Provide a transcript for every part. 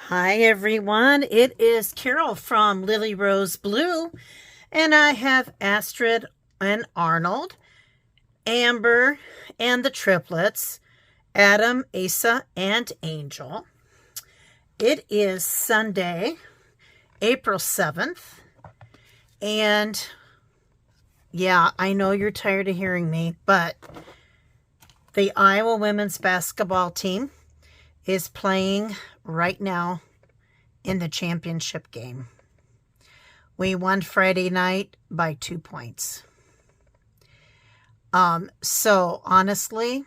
Hi everyone, it is Carol from Lily Rose Blue, and I have Astrid and Arnold, Amber, and the triplets, Adam, Asa, and Angel. It is Sunday, April 7th, and yeah, I know you're tired of hearing me, but the Iowa women's basketball team is playing right now in the championship game. We won Friday night by 2 points. So honestly,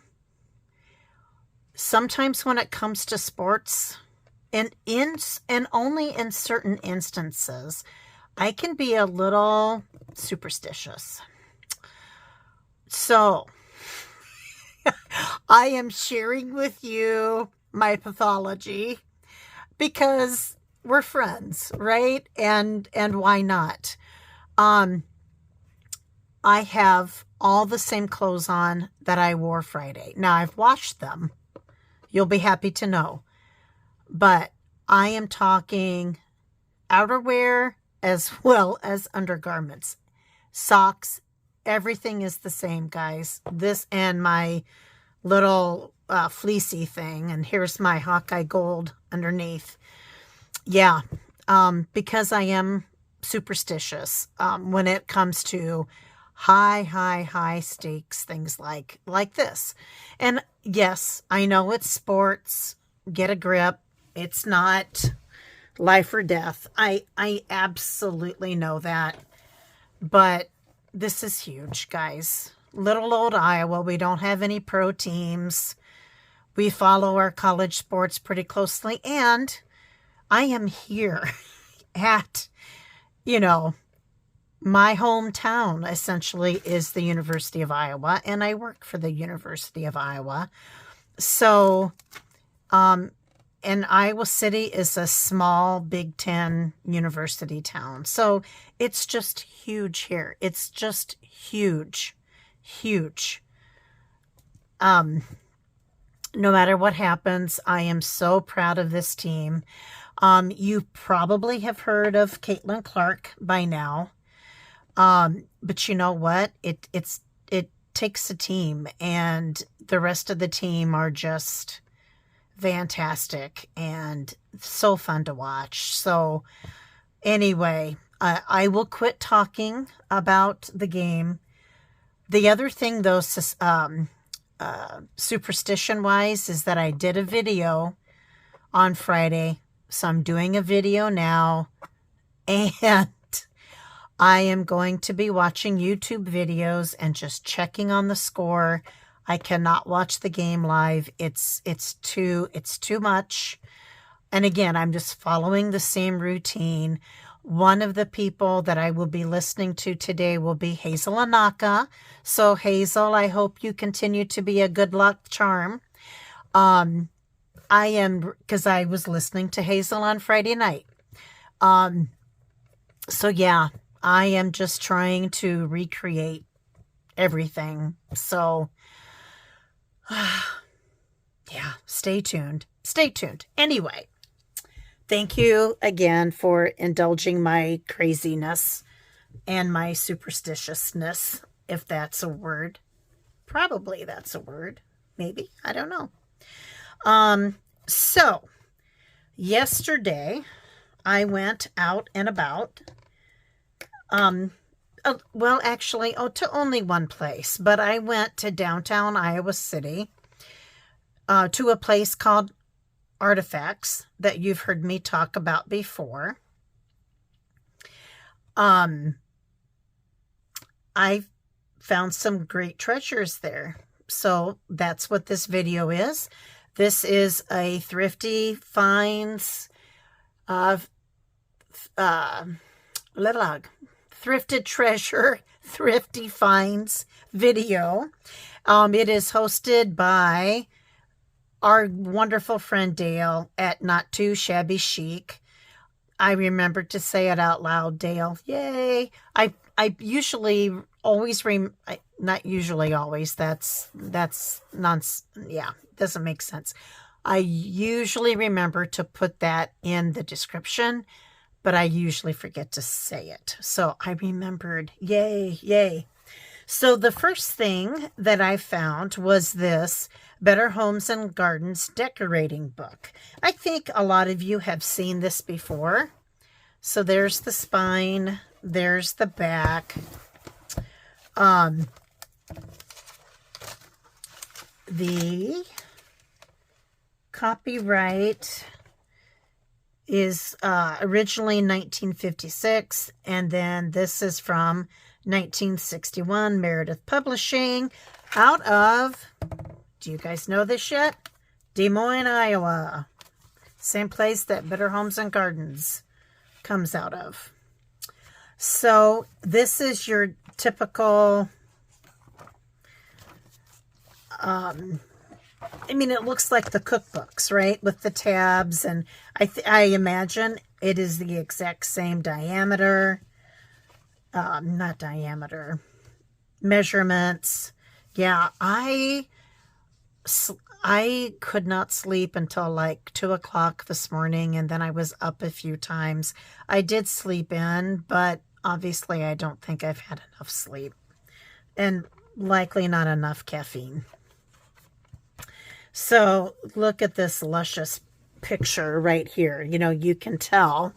sometimes when it comes to sports, and only in certain instances, I can be a little superstitious. So I am sharing with you my pathology because we're friends, right? And why not? I have all the same clothes on that I wore Friday. Now I've washed them. You'll be happy to know. But I am talking outerwear as well as undergarments. Socks, everything is the same, guys. This and my little fleecy thing, and here's my Hawkeye gold underneath. Yeah, because I am superstitious when it comes to high stakes things like this. And yes, I know it's sports. Get a grip. It's not life or death. I absolutely know that. But this is huge, guys. Little old Iowa, we don't have any pro teams. We follow our college sports pretty closely, and I am here at, my hometown essentially is the University of Iowa, and I work for the University of Iowa. So, and Iowa City is a small Big Ten university town. So it's just huge here. It's just huge. No matter what happens, I am so proud of this team. You probably have heard of Caitlin Clark by now. But you know what? It takes a team, and the rest of the team are just fantastic and so fun to watch. So anyway, I will quit talking about the game. The other thing, though, superstition wise, is that I did a video on Friday. So I'm doing a video now, and I am going to be watching YouTube videos and just checking on the score. I cannot watch the game live. It's too much. And again, I'm just following the same routine. One of the people that I will be listening to today will be Hazel Anaka. So Hazel, I hope you continue to be a good luck charm. Because I was listening to Hazel on Friday night. So yeah, I am just trying to recreate everything. So yeah, stay tuned. Anyway, thank you again for indulging my craziness and my superstitiousness, if that's a word. Probably that's a word. Maybe. I don't know. So yesterday I went out and about. Well, actually, to only one place, but I went to downtown Iowa City, to a place called Artifacts that you've heard me talk about before. I found some great treasures there. So that's what this video is. This is a thrifty finds of thrifted treasure, thrifty finds video. It is hosted by our wonderful friend Dale at Not Too Shabby Chic. I remembered to say it out loud, Dale. Yay! I usually always not usually always. That's nonsense. Yeah, doesn't make sense. I usually remember to put that in the description, but I usually forget to say it. So I remembered. Yay, yay. So the first thing that I found was this Better Homes and Gardens decorating book. I think a lot of you have seen this before. So there's the spine, there's the back. The copyright is originally 1956, and then this is from 1961, Meredith Publishing, out of, do you guys know this yet? Des Moines, Iowa. Same place that Better Homes and Gardens comes out of. So this is your typical, I mean, it looks like the cookbooks, right? With the tabs, and I imagine it is the exact same diameter. Not diameter. Measurements. Yeah, I could not sleep until like 2 o'clock this morning, and then I was up a few times. I did sleep in, but obviously I don't think I've had enough sleep, and likely not enough caffeine. So look at this luscious picture right here. You know, you can tell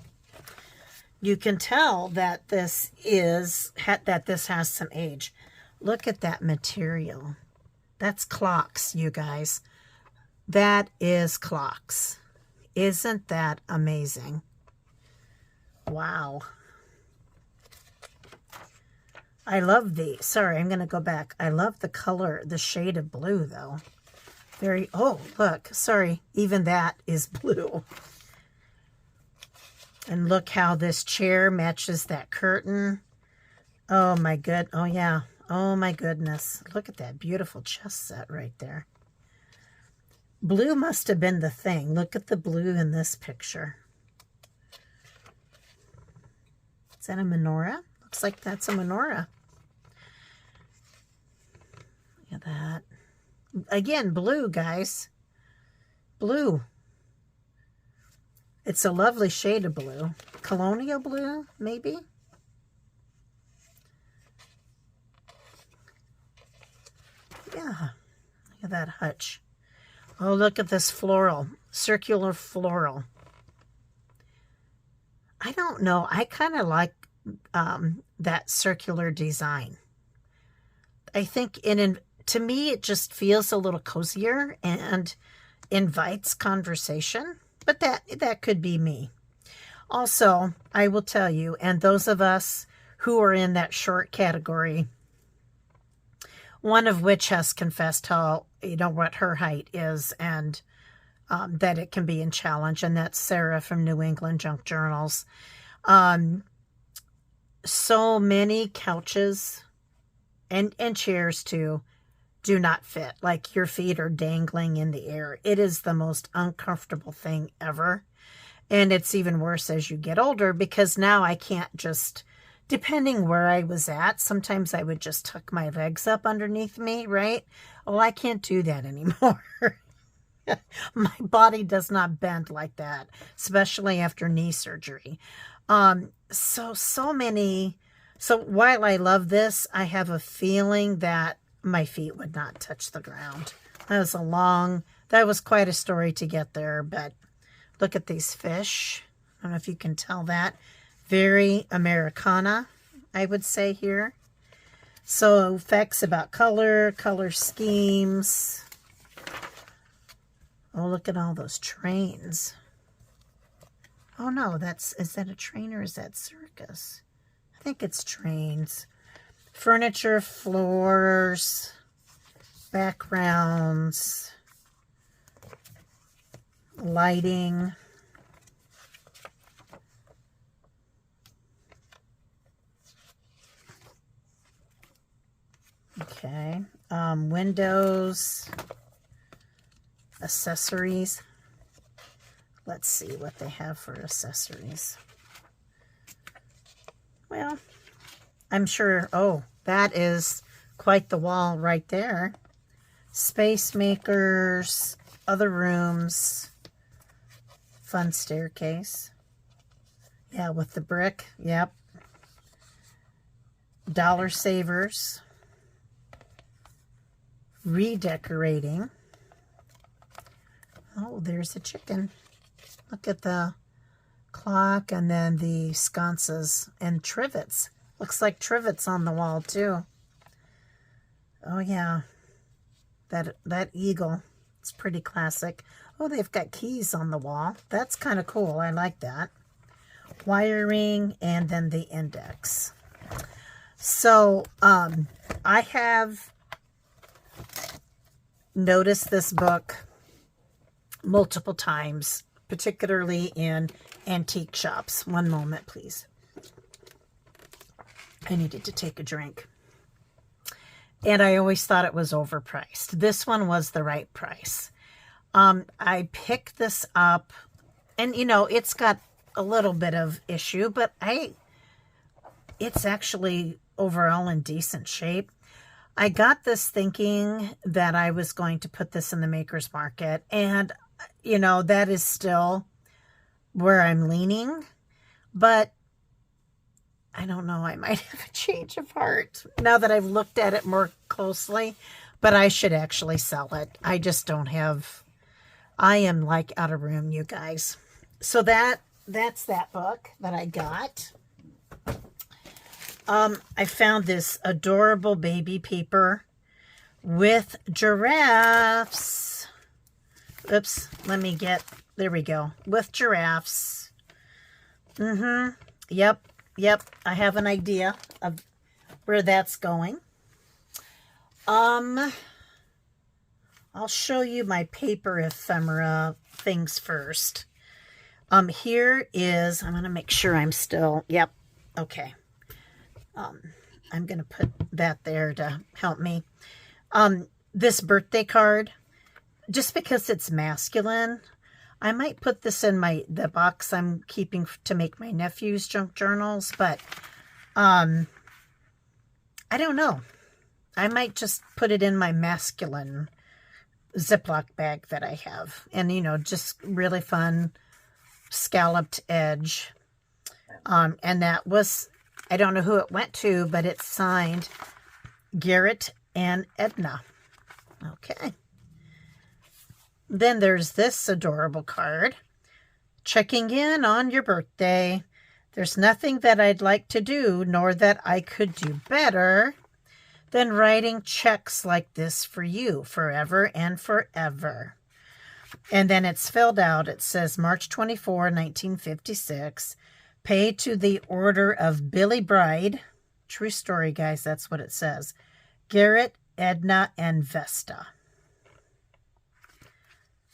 that this has some age. Look at that material. That's clocks, you guys. That is clocks. Isn't that amazing? Wow. I love the, sorry, I'm going to go back. I love the color, the shade of blue though. Very, oh, look, sorry, even that is blue. And look how this chair matches that curtain. Oh my good, oh yeah, oh my goodness. Look at that beautiful chess set right there. Blue must have been the thing. Look at the blue in this picture. Is that a menorah? Looks like that's a menorah. Look at that. Again, blue, guys. Blue. It's a lovely shade of blue. Colonial blue, maybe? Yeah. Look at that hutch. Oh, look at this floral. Circular floral. I don't know. I kind of like that circular design. I think to me, it just feels a little cozier and invites conversation, but that could be me. Also, I will tell you, and those of us who are in that short category, one of which has confessed how, what her height is, and that it can be a challenge, and that's Sarah from New England Junk Journals. So many couches and chairs too do not fit. Like your feet are dangling in the air. It is the most uncomfortable thing ever. And it's even worse as you get older, because now I can't just, depending where I was at, sometimes I would just tuck my legs up underneath me, right? Well, I can't do that anymore. My body does not bend like that, especially after knee surgery. So while I love this, I have a feeling that my feet would not touch the ground. That was quite a story to get there, but look at these fish. I don't know if you can tell that. Very Americana, I would say here. So facts about color schemes. Oh, look at all those trains. Oh no, is that a train or is that circus? I think it's trains. Furniture, floors, backgrounds, lighting. Okay, windows, accessories. Let's see what they have for accessories. Well, I'm sure, oh, that is quite the wall right there. Space makers. other rooms. Fun staircase. Yeah, with the brick. Yep. Dollar Savers. Redecorating. Oh, there's a chicken. Look at the clock and then the sconces and trivets. Looks like trivets on the wall too. Oh yeah. That eagle. It's pretty classic. Oh, they've got keys on the wall. That's kind of cool. I like that. Wiring and then the index. So, I have noticed this book multiple times, particularly in antique shops. One moment, please. I needed to take a drink. And I always thought it was overpriced. This one was the right price. I picked this up, and you know, it's got a little bit of issue, but it's actually overall in decent shape. I got this thinking that I was going to put this in the Maker's Market, and you know, that is still where I'm leaning, but I don't know, I might have a change of heart now that I've looked at it more closely, but I should actually sell it. I just don't have, I am like out of room, you guys. So that's that book that I got. I found this adorable baby paper with giraffes. Oops, let me get, there we go. With giraffes. Yep, I have an idea of where that's going. I'll show you my paper ephemera things first. Here is, I'm going to make sure I'm still, yep, okay. I'm going to put that there to help me. This birthday card, just because it's masculine, I might put this in the box I'm keeping to make my nephew's junk journals, but I don't know. I might just put it in my masculine Ziploc bag that I have. And, you know, just really fun scalloped edge. And that was, I don't know who it went to, but it's signed Garrett and Edna. Okay. Then there's this adorable card. Checking in on your birthday. There's nothing that I'd like to do, nor that I could do better than writing checks like this for you, forever and forever. And then it's filled out. It says March 24, 1956. Paid to the order of Billy Bride. True story, guys. That's what it says. Garrett, Edna, and Vesta.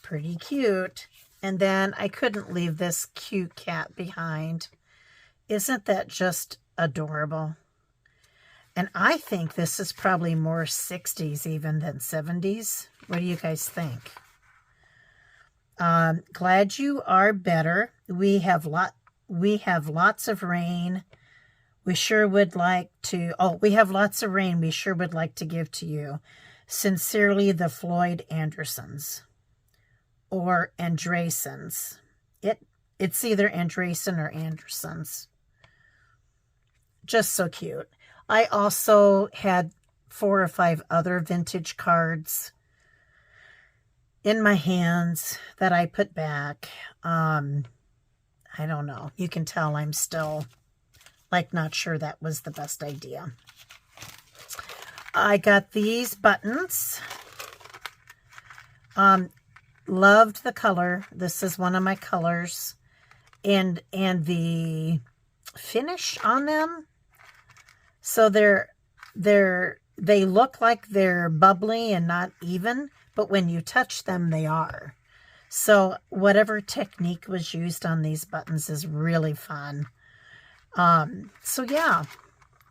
Pretty cute. And then I couldn't leave this cute cat behind. Isn't that just adorable? And I think this is probably more 60s even than 70s. What do you guys think? Glad you are better. We have lots of rain. We sure would like to, we have lots of rain we sure would like to give to you. Sincerely, the Floyd Andersons. Or Andresens. It's either Andresen or Andersons. Just so cute. I also had 4 or 5 other vintage cards in my hands that I put back. I don't know. You can tell I'm still like not sure that was the best idea. I got these buttons. Loved the color. This is one of my colors. And the finish on them. So they look like they're bubbly and not even, but when you touch them, they are. So whatever technique was used on these buttons is really fun. So yeah.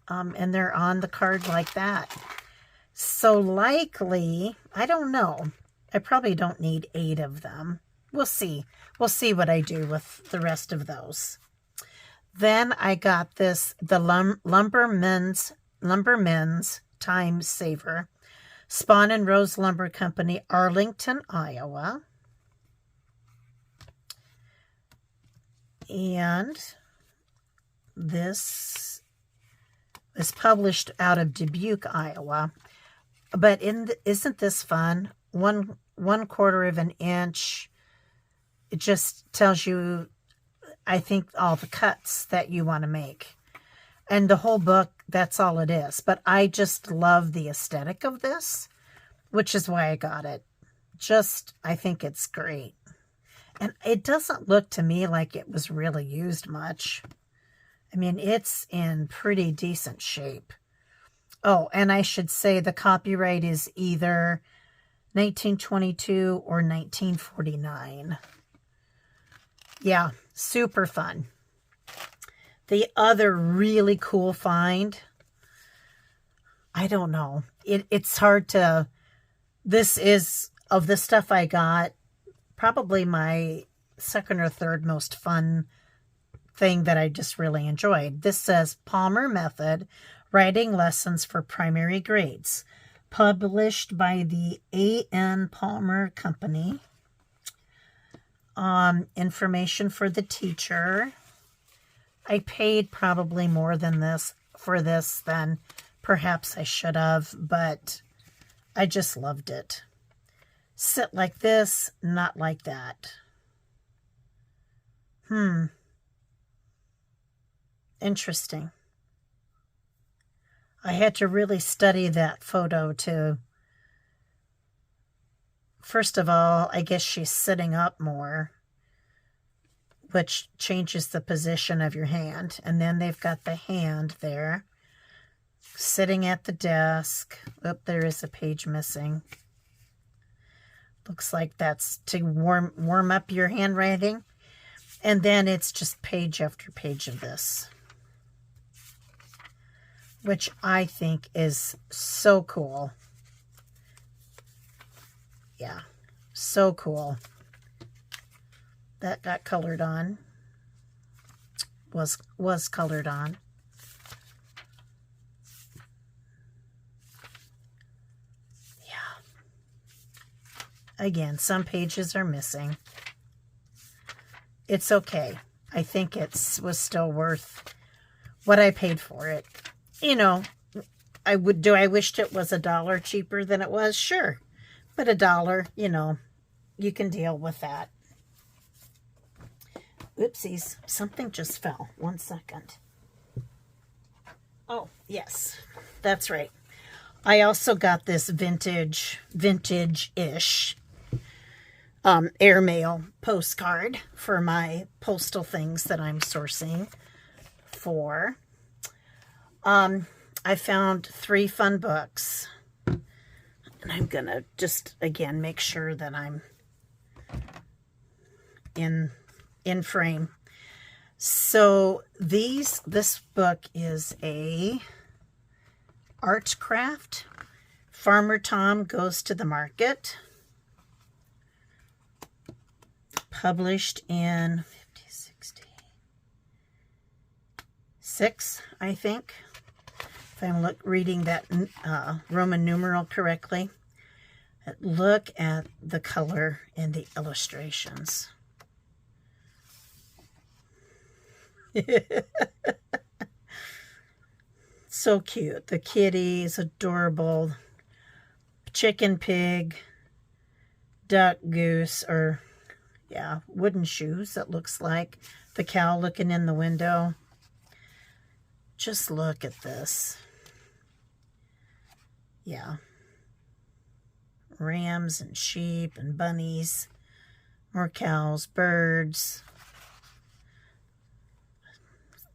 And they're on the card like that. So likely, I don't know. I probably don't need 8 of them. We'll see. We'll see what I do with the rest of those. Then I got this, the Lumbermen's Time Saver. Spawn and Rose Lumber Company, Arlington, Iowa. And this is published out of Dubuque, Iowa. But isn't this fun? One quarter of an inch. It just tells you, I think, all the cuts that you want to make. And the whole book, that's all it is. But I just love the aesthetic of this, which is why I got it. I think it's great. And it doesn't look to me like it was really used much. I mean, it's in pretty decent shape. Oh, and I should say the copyright is either 1922 or 1949. Yeah, super fun. The other really cool find, I don't know. It's hard to, this is, of the stuff I got, probably my second or third most fun thing that I just really enjoyed. This says Palmer Method, Writing Lessons for Primary Grades, published by the A.N. Palmer Company. Information for the teacher. I paid probably more than this for this than perhaps I should have, but I just loved it. Sit like this, not like that. Interesting. I had to really study that photo to, first of all, I guess she's sitting up more, which changes the position of your hand. And then they've got the hand there, sitting at the desk. Oh, there is a page missing. Looks like that's to warm up your handwriting. And then it's just page after page of this, which I think is so cool. Yeah, so cool. That got colored on. Was colored on. Yeah. Again, some pages are missing. It's okay. I think it was still worth what I paid for it. You know, I wished it was $1 cheaper than it was? Sure. But $1, you know, you can deal with that. Oopsies, something just fell. 1 second. Oh, yes, that's right. I also got this vintage-ish airmail postcard for my postal things that I'm sourcing for. I found 3 fun books. And I'm going to just, again, make sure that I'm in frame. So this book is a art craft. Farmer Tom Goes to the Market. Published in 1966, I think. If I'm reading that Roman numeral correctly. Look at the color and the illustrations. So cute. The kitty is adorable. Chicken, pig, duck, goose, or yeah, wooden shoes, it looks like. The cow looking in the window. Just look at this. Yeah. Rams and sheep and bunnies. More cows, birds.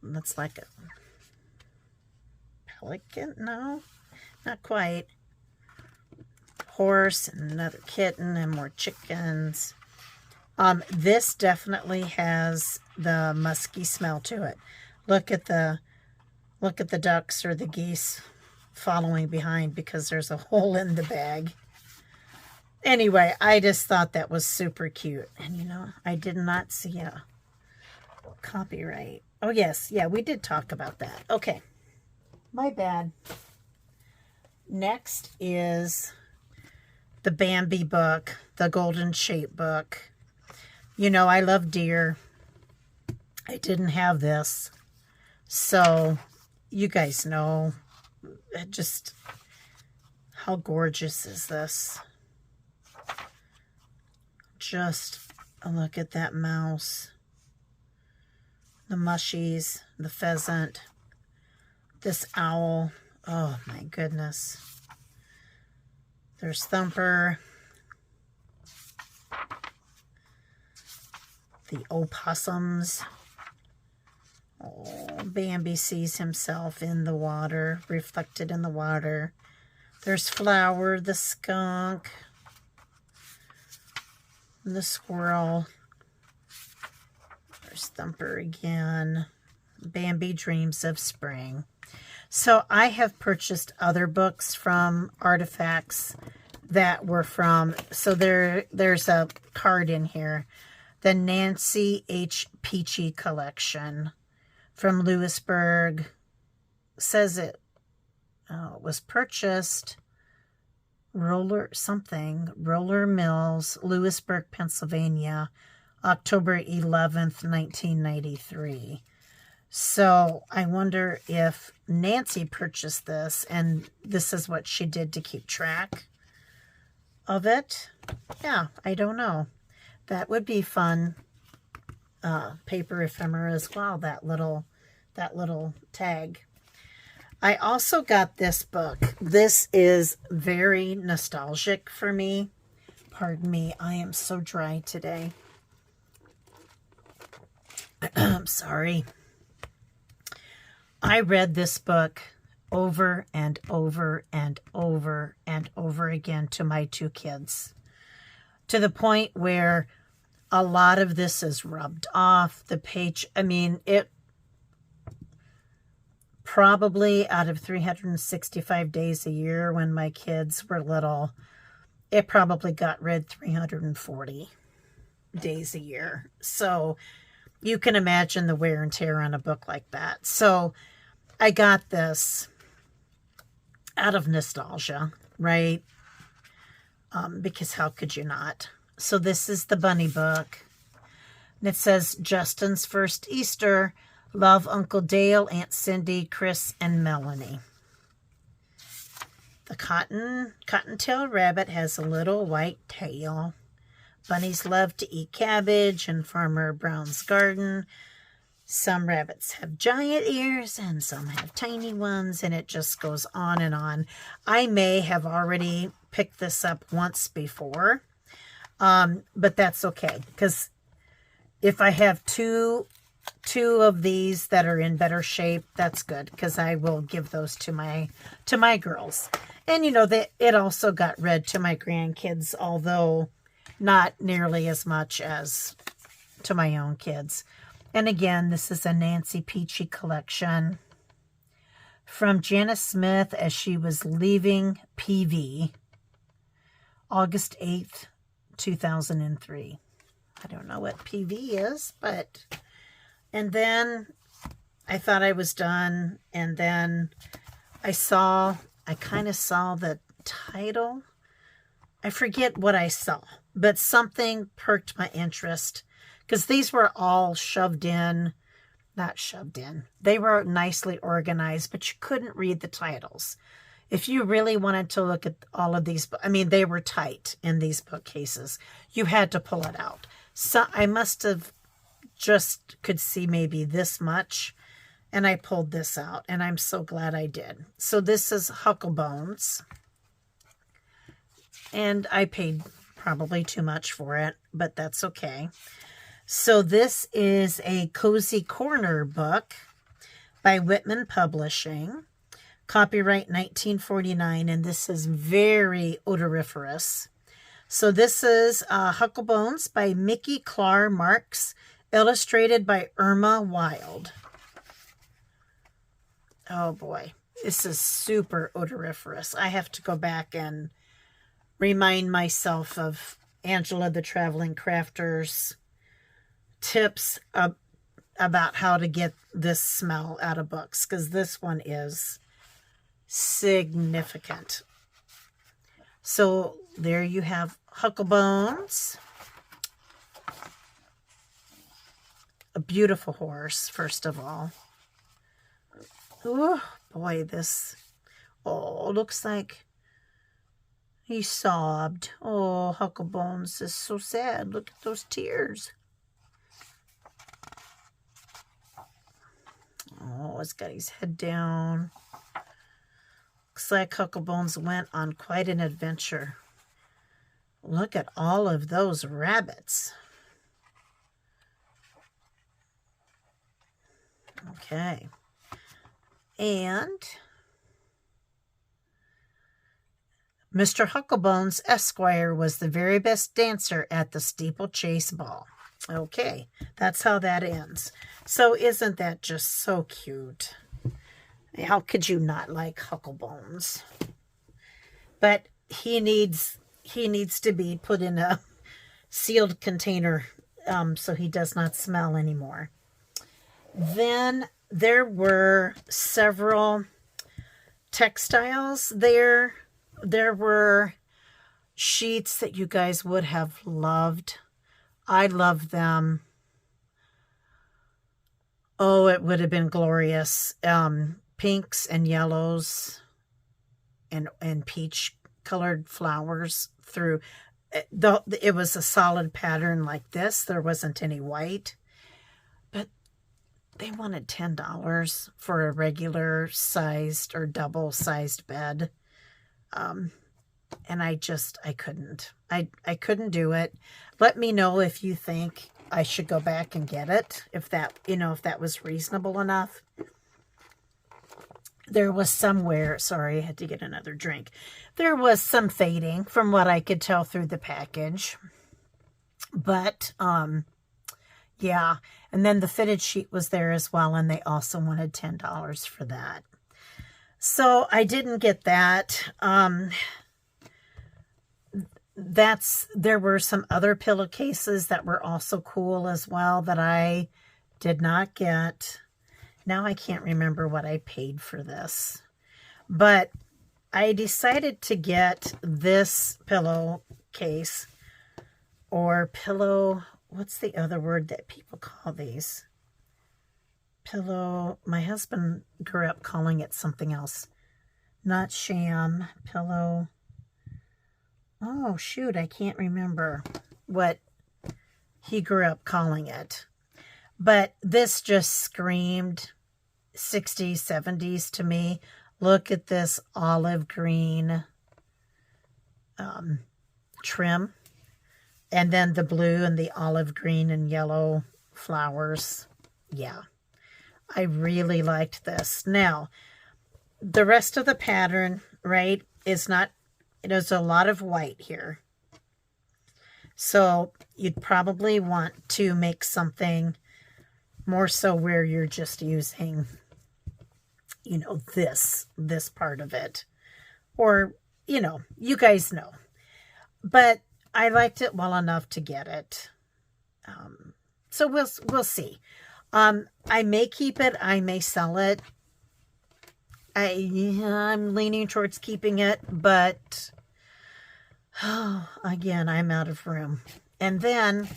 That's like a pelican? No, not quite. Horse and another kitten and more chickens. This definitely has the musky smell to it. Look at the ducks or the geese following behind because there's a hole in the bag. Anyway, I just thought that was super cute. And you know, I did not see a copyright. Oh yes, yeah, we did talk about that. Okay, my bad. Next is the Bambi book, the Golden Shape book. You know, I love deer. I didn't have this. So you guys know just how gorgeous is this. Just look at that mouse. The mushies, the pheasant, this owl. Oh my goodness. There's Thumper. The opossums. Oh, Bambi sees himself in the water, reflected in the water. There's Flower, the skunk, the squirrel. There's Thumper again. Bambi dreams of spring. So I have purchased other books from Artifacts that were from, so there's a card in here. The Nancy H. Peachy collection from Lewisburg. Says it was purchased Roller Mills, Lewisburg, Pennsylvania, October 11th, 1993. So I wonder if Nancy purchased this and this is what she did to keep track of it. Yeah, I don't know. That would be fun. Paper ephemera as well, that little tag. I also got this book. This is very nostalgic for me. Pardon me, I am so dry today. I'm sorry. I read this book over and over and over and over again to my two kids, to the point where a lot of this is rubbed off the page. I mean, it probably out of 365 days a year when my kids were little, it probably got read 340 days a year. So you can imagine the wear and tear on a book like that. So I got this out of nostalgia, right? Because how could you not? So this is the bunny book. And it says, Justin's first Easter. Love Uncle Dale, Aunt Cindy, Chris, and Melanie. The cottontail rabbit has a little white tail. Bunnies love to eat cabbage in Farmer Brown's garden. Some rabbits have giant ears and some have tiny ones, and it just goes on and on. I may have already picked this up once before, but that's okay, because if I have two of these that are in better shape, that's good, because I will give those to my girls. And you know that it also got read to my grandkids, although not nearly as much as to my own kids. And again, this is a Nancy Peachy collection from Janice Smith as she was leaving PV, August 8th, 2003. I don't know what PV is, but... And then I thought I was done, and then I kind of saw the title. I forget what I saw, but something perked my interest, because these were all not shoved in. They were nicely organized, but you couldn't read the titles. If you really wanted to look at all of these, I mean, they were tight in these bookcases. You had to pull it out. So I must have just could see maybe this much, and I pulled this out, and I'm so glad I did. So this is Hucklebones, and I paid probably too much for it, but that's okay. So this is a Cozy Corner book by Whitman Publishing, copyright 1949, and this is very odoriferous. So this is Hucklebones by Mickey Clark Marks, illustrated by Irma Wild. Oh boy, this is super odoriferous. I have to go back and remind myself of Angela the Traveling Crafter's tips about how to get this smell out of books, because this one is significant. So there you have Hucklebones beautiful horse, first of all. Oh, boy, this... Oh, looks like he sobbed. Oh, Hucklebones is so sad. Look at those tears. Oh, he's got his head down. Looks like Hucklebones went on quite an adventure. Look at all of those rabbits. Okay. And Mr. Hucklebones, Esquire, was the very best dancer at the steeplechase ball. Okay, that's how that ends. So isn't that just so cute? How could you not like Hucklebones? But he needs to be put in a sealed container so he does not smell anymore. Then there were several textiles there. There were sheets that you guys would have loved. I love them. Oh, it would have been glorious. Pinks and yellows and peach colored flowers through. It was a solid pattern like this. There wasn't any white. But they wanted $10 for a regular sized or double sized bed. And I couldn't. I couldn't do it. Let me know if you think I should go back and get it, if that was reasonable enough. There was somewhere, sorry, I had to get another drink. There was some fading from what I could tell through the package. But, yeah. And then the fitted sheet was there as well, and they also wanted $10 for that. So I didn't get that. There were some other pillowcases that were also cool as well that I did not get. Now I can't remember what I paid for this. But I decided to get this pillowcase or pillow. What's the other word that people call these? Pillow. My husband grew up calling it something else. Not sham. Pillow. Oh, shoot. I can't remember what he grew up calling it. But this just screamed 60s, 70s to me. Look at this olive green trim. And then the blue and the olive green and yellow flowers. Yeah. I really liked this. Now, the rest of the pattern, right, is not, there's a lot of white here. So you'd probably want to make something more so where you're just using, this part of it. Or, you guys know. But I liked it well enough to get it. So we'll see. I may keep it. I may sell it. I'm leaning towards keeping it, but again, I'm out of room. And then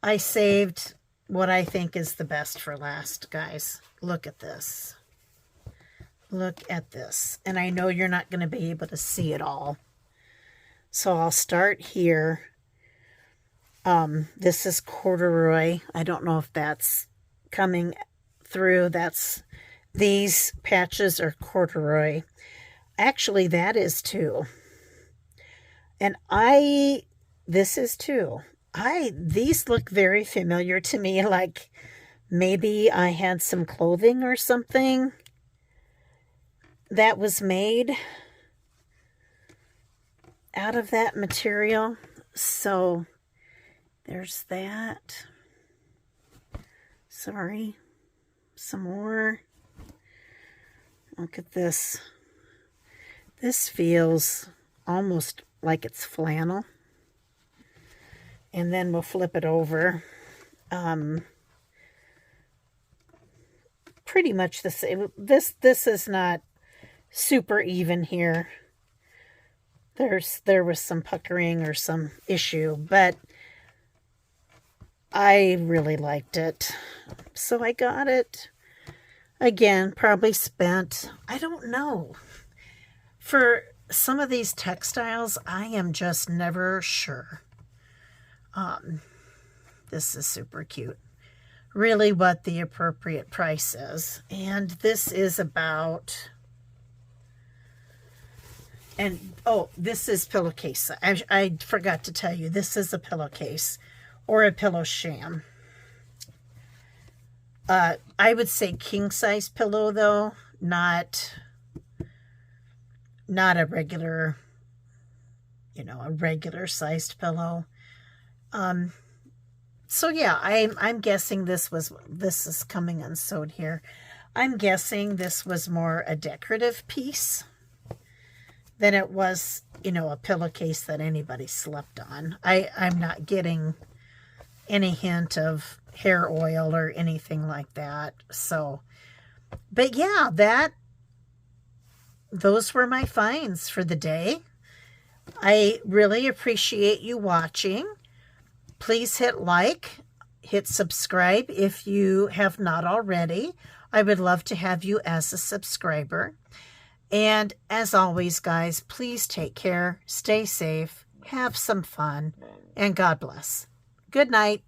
I saved what I think is the best for last, guys. Look at this. Look at this. And I know you're not going to be able to see it all. So I'll start here. This is corduroy. I don't know if that's coming through. These patches are corduroy. Actually, that is too. And this is too. These look very familiar to me, like maybe I had some clothing or something that was made out of that material. So there's that. Sorry. Some more. Look at this. This feels almost like it's flannel. And then we'll flip it over. Pretty much the same. This is not super even here. There was some puckering or some issue, but I really liked it. So I got it. Again, probably spent, I don't know. For some of these textiles, I am just never sure. This is super cute. Really what the appropriate price is. And this is about, and oh, this is pillowcase. I forgot to tell you, this is a pillowcase or a pillow sham. I would say king size pillow though, not a regular, a regular sized pillow. So yeah, I'm guessing this is coming unsewed here. I'm guessing this was more a decorative piece than it was, a pillowcase that anybody slept on. I'm not getting any hint of hair oil or anything like that. So, but yeah, those were my finds for the day. I really appreciate you watching. Please hit like, hit subscribe if you have not already. I would love to have you as a subscriber. And as always, guys, please take care, stay safe, have some fun, and God bless. Good night.